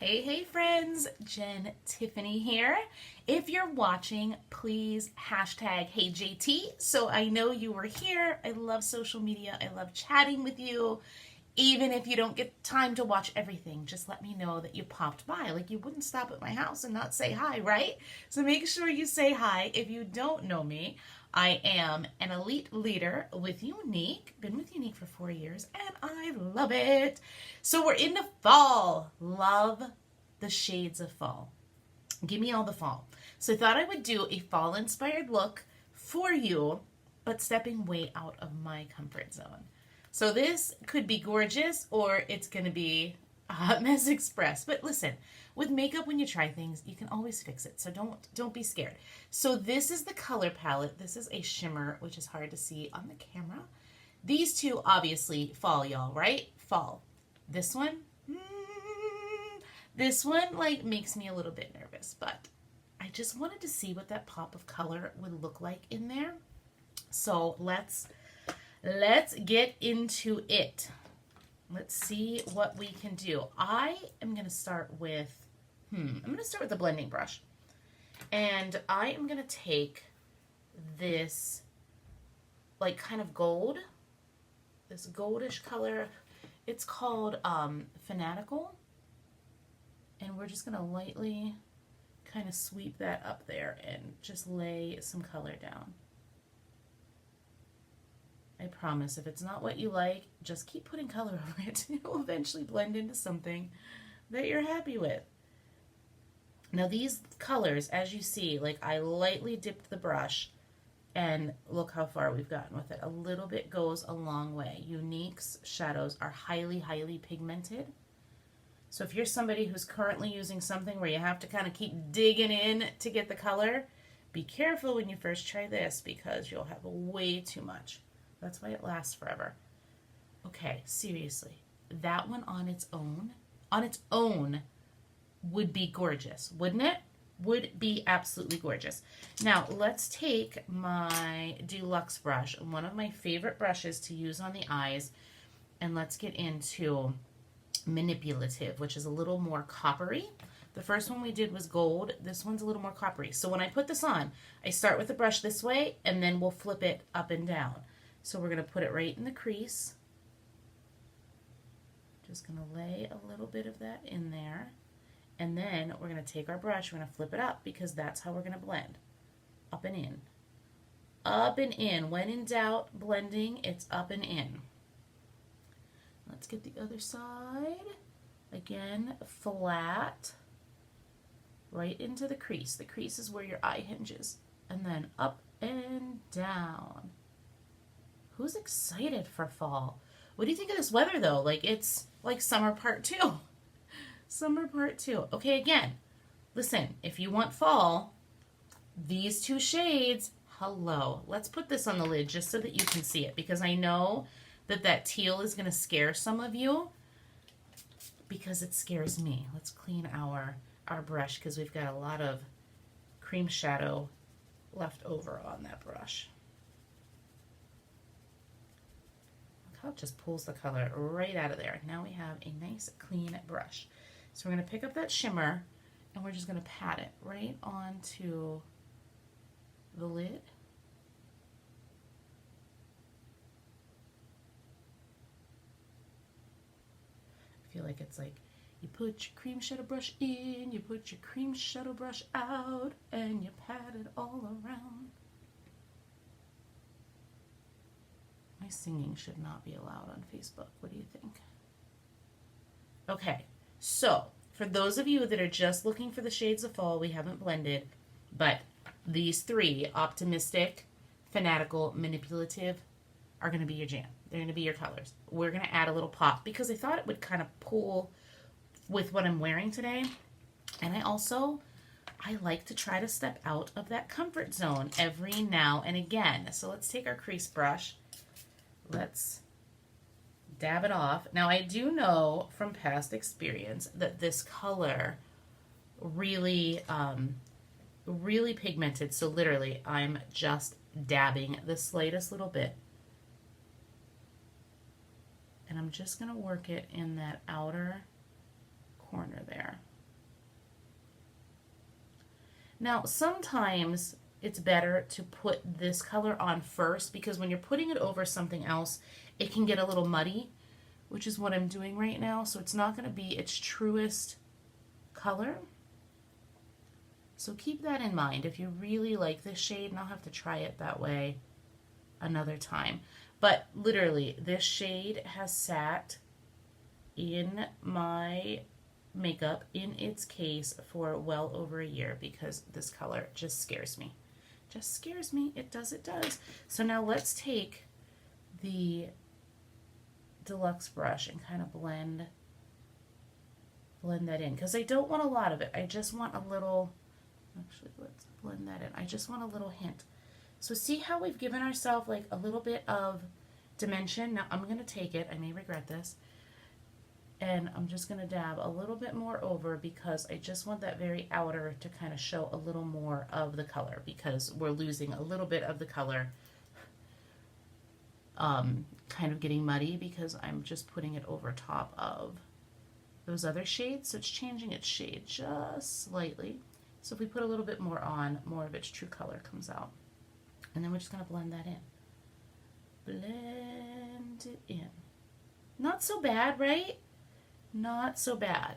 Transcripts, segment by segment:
Hey friends, Jen Tiffany here. If you're watching, please hashtag HeyJT so I know you were here. I love social media. I love chatting with you. Even if you don't get time to watch everything, just let me know that you popped by. Like you wouldn't stop at my house and not say hi, right? So make sure you say hi. If you don't know me, I am an elite leader with Younique. Been with Younique for 4 years and I love it. So we're into fall. Love the shades of fall. Give me all the fall. So I thought I would do a fall inspired look for you, but stepping way out of my comfort zone. So this could be gorgeous or it's going to be a hot mess express. But listen, with makeup when you try things, you can always fix it. So don't be scared. So this is the color palette. This is a shimmer, which is hard to see on the camera. These two obviously fall, y'all, right? Fall. This one, this one like makes me a little bit nervous, but I just wanted to see what that pop of color would look like in there. So let's get into it. Let's see what we can do. I am going to start with, I'm going to start with the blending brush. And I am going to take this like kind of gold, this goldish color. It's called Fanatical. And we're just going to lightly kind of sweep that up there and just lay some color down. I promise if it's not what you like, just keep putting color over it. It will eventually blend into something that you're happy with. Now these colors, as you see, like I lightly dipped the brush and look how far we've gotten with it. A little bit goes a long way. Younique's shadows are highly, highly pigmented. So if you're somebody who's currently using something where you have to kind of keep digging in to get the color, be careful when you first try this because you'll have way too much. That's why it lasts forever. Okay, seriously, that one on its own would be gorgeous, wouldn't it? Would be absolutely gorgeous. Now, let's take my Deluxe brush, one of my favorite brushes to use on the eyes, and let's get into Manipulative, which is a little more coppery. The first one we did was gold. This one's a little more coppery. So when I put this on, I start with the brush this way, and then we'll flip it up and down. So we're going to put it right in the crease. Just going to lay a little bit of that in there. And then we're going to take our brush, we're going to flip it up because that's how we're going to blend. Up and in. Up and in. When in doubt, blending, it's up and in. Let's get the other side. Again, flat. Right into the crease. The crease is where your eye hinges. And then up and down. Who's excited for fall? What do you think of this weather though? Like it's like summer part 2. Summer part 2. Okay, again, listen, if you want fall, these two shades, hello. Let's put this on the lid just so that you can see it because I know that teal is going to scare some of you because it scares me. Let's clean our brush because we've got a lot of cream shadow left over on that brush. Look how it just pulls the color right out of there. Now we have a nice clean brush. So we're going to pick up that shimmer and we're just going to pat it right onto the lid. I feel like it's like you put your cream shadow brush in, you put your cream shadow brush out, and you pat it all around. My singing should not be allowed on Facebook. What do you think? Okay, so for those of you that are just looking for the shades of fall, we haven't blended, but these three, Optimistic, Fanatical, Manipulative, are going to be your jam. They're going to be your colors. We're going to add a little pop because I thought it would kind of pull with what I'm wearing today. And I like to try to step out of that comfort zone every now and again. So let's take our crease brush. Let's dab it off. Now I do know from past experience that this color really, really pigmented. So literally I'm just dabbing the slightest little bit. And I'm just going to work it in that outer corner there. Now, sometimes it's better to put this color on first because when you're putting it over something else, it can get a little muddy, which is what I'm doing right now. So it's not going to be its truest color. So keep that in mind if you really like this shade, and I'll have to try it that way another time. But literally, this shade has sat in my makeup in its case for well over a year because this color just scares me. Just scares me. It does, it does. So now let's take the deluxe brush and kind of blend that in because I don't want a lot of it. I just want a little, actually let's blend that in. I just want a little hint. So see how we've given ourselves like a little bit of dimension. Now I'm going to take it, I may regret this, and I'm just going to dab a little bit more over because I just want that very outer to kind of show a little more of the color because we're losing a little bit of the color, kind of getting muddy because I'm just putting it over top of those other shades, so it's changing its shade just slightly. So if we put a little bit more on, more of its true color comes out. And then we're just going to blend that in. Blend it in. Not so bad, right? Not so bad.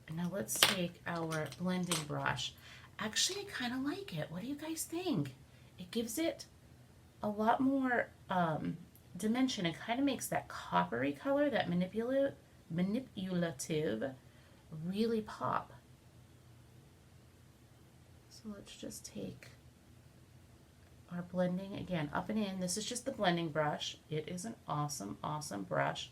And now let's take our blending brush. Actually, I kind of like it. What do you guys think? It gives it a lot more dimension and kind of makes that coppery color, that manipulative, really pop. So let's just take our blending again up and in. This is just the blending brush. It is an awesome, awesome brush.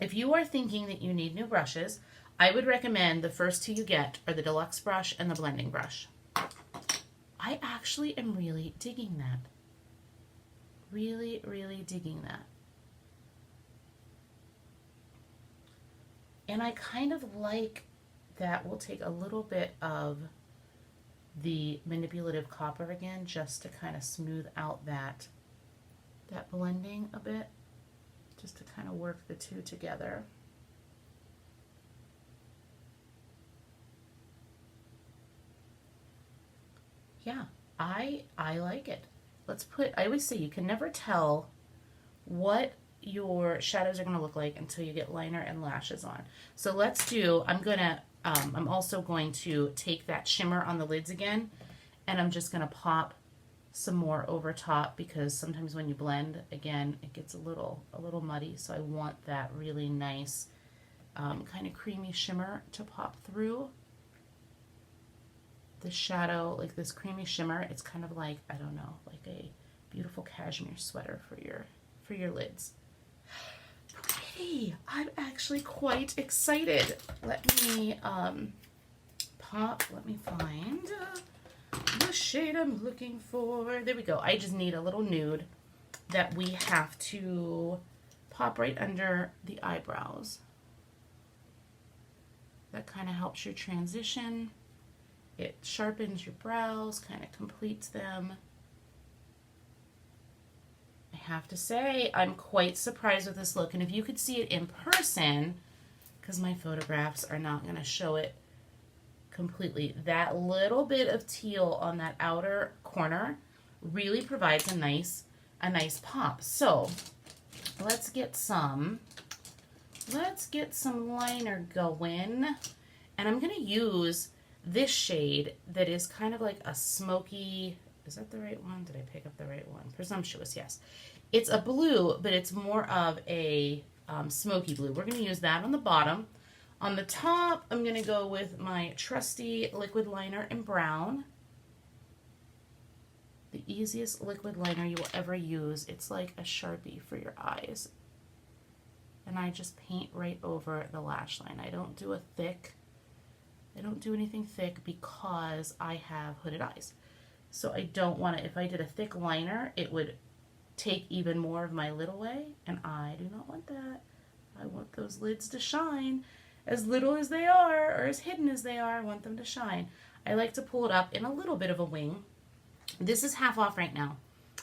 If you are thinking that you need new brushes, I would recommend the first two you get are the deluxe brush and the blending brush. I actually am really digging that. Really, really digging that. And I kind of like that we'll take a little bit of the manipulative copper again just to kind of smooth out that blending a bit, just to kind of work the two together. Yeah, I like it. Let's put, I always say you can never tell what your shadows are going to look like until you get liner and lashes on. So let's do, I'm also going to take that shimmer on the lids again, and I'm just going to pop some more over top because sometimes when you blend, again, it gets a little muddy. So I want that really nice kind of creamy shimmer to pop through the shadow, like this creamy shimmer. It's kind of like, I don't know, like a beautiful cashmere sweater for your lids. Pretty. I'm actually quite excited. Let me let me find the shade I'm looking for. There we go. I just need a little nude that we have to pop right under the eyebrows. That kind of helps your transition. It sharpens your brows, kind of completes them. I have to say, I'm quite surprised with this look. And if you could see it in person, because my photographs are not going to show it completely, that little bit of teal on that outer corner really provides a nice pop. So let's get some liner going. And I'm going to use this shade that is kind of like a smoky, is that the right one? Did I pick up the right one? Presumptuous, yes. It's a blue, but it's more of a smoky blue. We're going to use that on the bottom. On the top, I'm going to go with my trusty liquid liner in brown. The easiest liquid liner you will ever use. It's like a Sharpie for your eyes. And I just paint right over the lash line. I don't do anything thick because I have hooded eyes. So I don't want to, if I did a thick liner, it would take even more of my lid away, and I do not want that. I want those lids to shine. As little as they are, or as hidden as they are, I want them to shine. I like to pull it up in a little bit of a wing. This is half off right now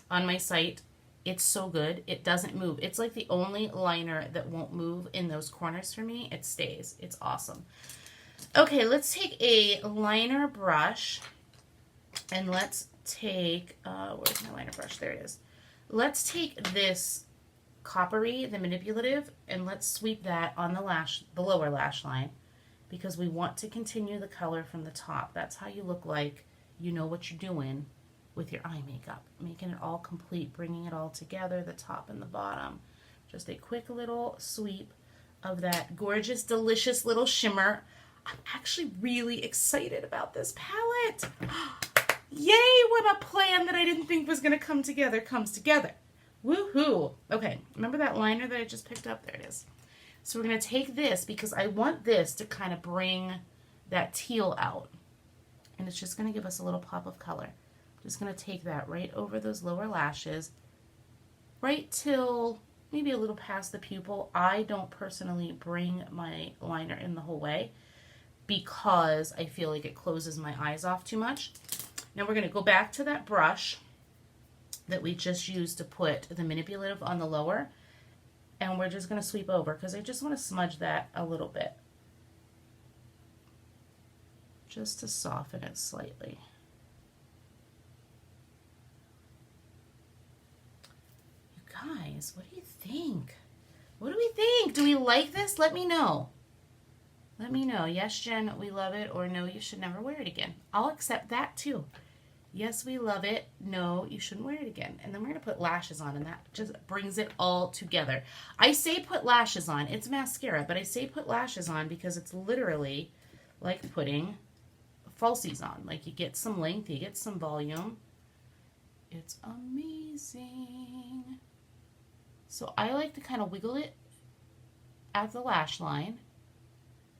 on my site. It's so good. It doesn't move. It's like the only liner that won't move in those corners for me. It stays. It's awesome. Okay, let's take a liner brush and let's take, where's my liner brush? There it is. Let's take this coppery, the manipulative, and let's sweep that on the lower lash line, because we want to continue the color from the top. That's how you look like you know what you're doing with your eye makeup, making it all complete, bringing it all together, the top and the bottom. Just a quick little sweep of that gorgeous, delicious little shimmer. I'm actually really excited about this palette. Yay, when a plan that I didn't think was gonna come together comes together. Woohoo. Okay, remember that liner that I just picked up? There it is. So we're gonna take this because I want this to kind of bring that teal out. And it's just gonna give us a little pop of color. Just gonna take that right over those lower lashes, right till maybe a little past the pupil. I don't personally bring my liner in the whole way because I feel like it closes my eyes off too much. Now we're gonna go back to that brush that we just used to put the manipulative on the lower, and we're just gonna sweep over because I just wanna smudge that a little bit, just to soften it slightly. You guys, what do you think? What do we think? Do we like this? Let me know. Let me know. Yes, Jen, we love it, or no, you should never wear it again. I'll accept that too. Yes, we love it. No, you shouldn't wear it again. And then we're going to put lashes on, and that just brings it all together. I say put lashes on. It's mascara, but I say put lashes on because it's literally like putting falsies on. Like you get some length, you get some volume. It's amazing. So I like to kind of wiggle it at the lash line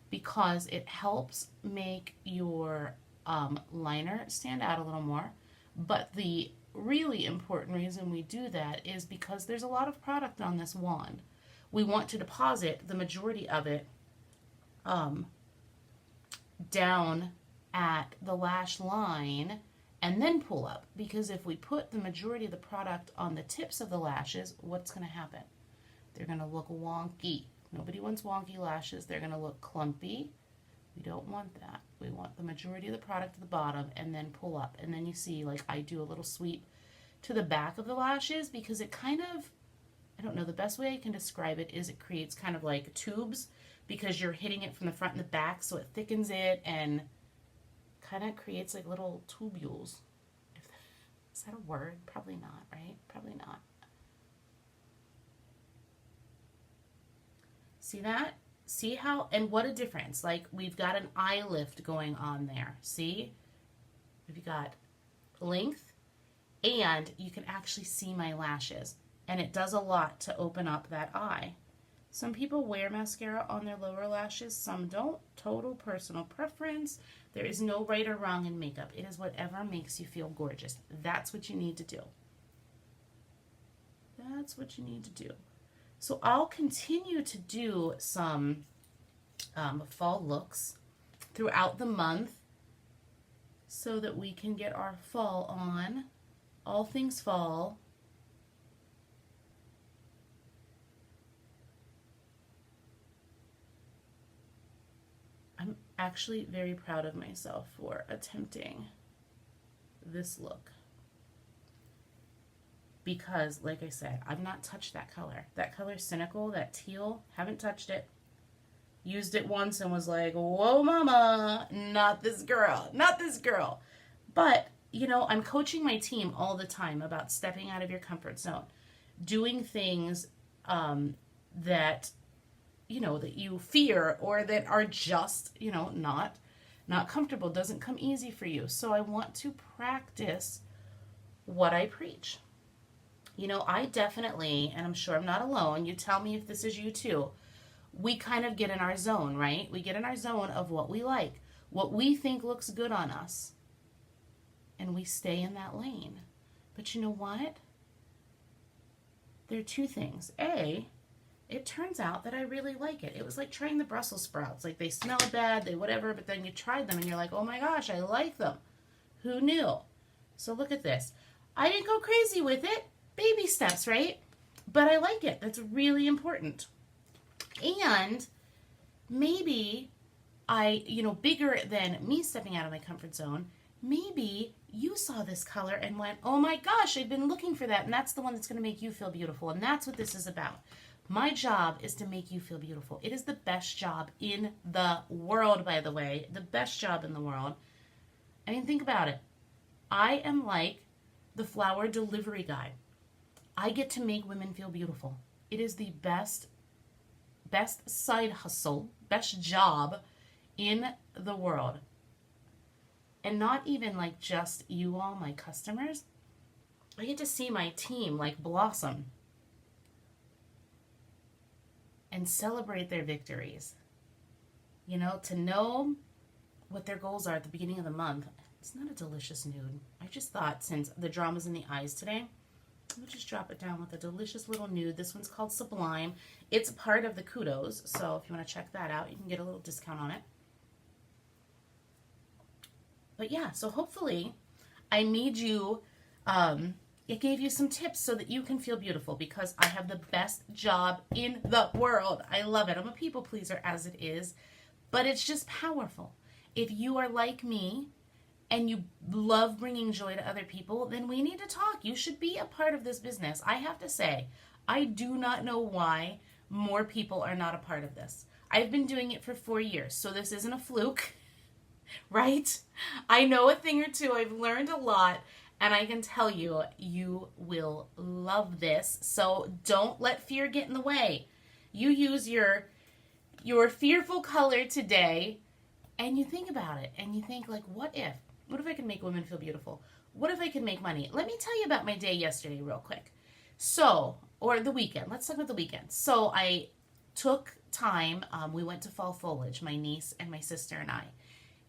because it helps make your liner stand out a little more. But the really important reason we do that is because there's a lot of product on this wand. We want to deposit the majority of it down at the lash line and then pull up, because if we put the majority of the product on the tips of the lashes, what's going to happen? They're going to look wonky. Nobody wants wonky lashes. They're going to look clumpy. We don't want that. We want the majority of the product at the bottom and then pull up. And then you see, like, I do a little sweep to the back of the lashes because it kind of, I don't know, the best way I can describe it is it creates kind of like tubes because you're hitting it from the front and the back, so it thickens it and kind of creates like little tubules. Is that a word? Probably not, right? Probably not. See that? See how, and what a difference. Like we've got an eye lift going on there. See? We've got length and you can actually see my lashes. And it does a lot to open up that eye. Some people wear mascara on their lower lashes, some don't. Total personal preference. There is no right or wrong in makeup. It is whatever makes you feel gorgeous. That's what you need to do. That's what you need to do. So I'll continue to do some fall looks throughout the month so that we can get our fall on. All things fall. I'm actually very proud of myself for attempting this look. Because, like I said, I've not touched that color. That color Cynical, that teal, haven't touched it. Used it once and was like, whoa, mama, not this girl, not this girl. But, you know, I'm coaching my team all the time about stepping out of your comfort zone. Doing things that, you know, that you fear or that are just, you know, not comfortable. Doesn't come easy for you. So I want to practice what I preach. You know, I definitely, and I'm sure I'm not alone, you tell me if this is you too, we kind of get in our zone, right? We get in our zone of what we like, what we think looks good on us, and we stay in that lane. But you know what? There are two things. A, it turns out that I really like it. It was like trying the Brussels sprouts. Like they smell bad, they whatever, but then you tried them and you're like, oh my gosh, I like them. Who knew? So look at this. I didn't go crazy with it. Baby steps, right? But I like it. That's really important. And maybe bigger than me stepping out of my comfort zone. Maybe you saw this color and went, oh my gosh, I've been looking for that. And that's the one that's going to make you feel beautiful. And that's what this is about. My job is to make you feel beautiful. It is the best job in the world, by the way. The best job in the world. I mean, think about it. I am like the flower delivery guy. I get to make women feel beautiful. It is the best side hustle, best job in the world. And not even like just you all, my customers. I get to see my team like blossom and celebrate their victories. To know what their goals are at the beginning of the month. It's not a delicious nude. I just thought, since the drama's in the eyes today, I'm going to just drop it down with a delicious little nude. This one's called Sublime. It's part of the Kudos, so if you want to check that out, you can get a little discount on it. But yeah, so hopefully I made you, it gave you some tips so that you can feel beautiful, because I have the best job in the world. I love it. I'm a people pleaser as it is, but it's just powerful. If you are like me and you love bringing joy to other people, then we need to talk. You should be a part of this business. I have to say, I do not know why more people are not a part of this. I've been doing it for 4 years, so this isn't a fluke, right? I know a thing or two. I've learned a lot, and I can tell you, you will love this. So don't let fear get in the way. You use your fearful color today, and you think about it, and you think, like, what if? What if I could make women feel beautiful? What if I could make money? Let me tell you about my day yesterday real quick. Or the weekend. Let's talk about the weekend. So I took time. We went to fall foliage, my niece and my sister and I.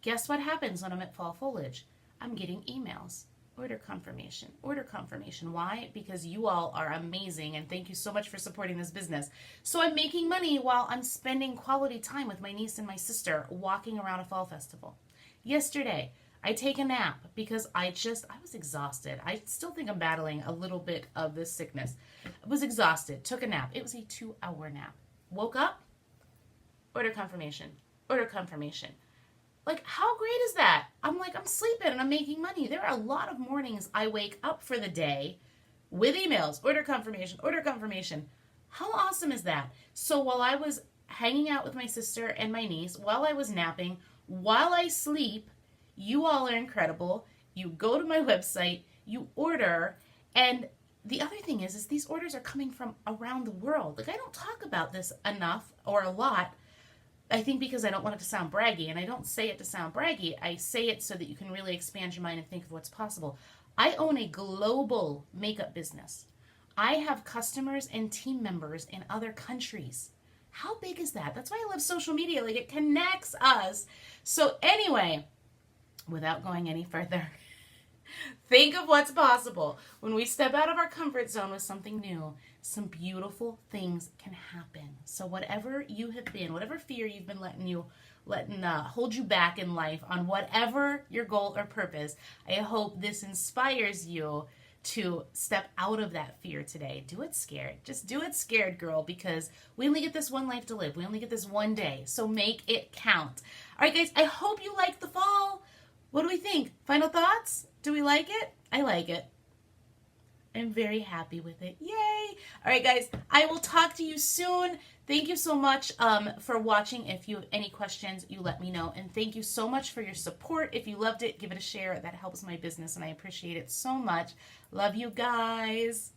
Guess what happens when I'm at fall foliage? I'm getting emails. Order confirmation. Order confirmation. Why? Because you all are amazing, and thank you so much for supporting this business. So I'm making money while I'm spending quality time with my niece and my sister walking around a fall festival. Yesterday, I take a nap because I was exhausted. I still think I'm battling a little bit of this sickness. I was exhausted. Took a nap. It was a 2-hour nap. Woke up. Order confirmation. Order confirmation. Like, how great is that? I'm sleeping and I'm making money. There are a lot of mornings I wake up for the day with emails. Order confirmation. Order confirmation. How awesome is that? So while I was hanging out with my sister and my niece, while I was napping, while I sleep, you all are incredible. You go to my website, you order, and the other thing is these orders are coming from around the world. Like, I don't talk about this enough or a lot, I think, because I don't want it to sound braggy, and I don't say it to sound braggy. I say it so that you can really expand your mind and think of what's possible. I own a global makeup business. I have customers and team members in other countries. How big is that? That's why I love social media. Like, it connects us. So anyway, without going any further, think of what's possible. When we step out of our comfort zone with something new, some beautiful things can happen. So whatever you have been, whatever fear you've been letting hold you back in life on whatever your goal or purpose, I hope this inspires you to step out of that fear today. Do it scared. Just do it scared, girl, because we only get this one life to live. We only get this one day. So make it count. All right, guys, I hope you like the fall. What do we think? Final thoughts? Do we like it? I like it. I'm very happy with it. Yay! All right, guys, I will talk to you soon. Thank you so much for watching. If you have any questions, you let me know. And thank you so much for your support. If you loved it, give it a share. That helps my business, and I appreciate it so much. Love you guys.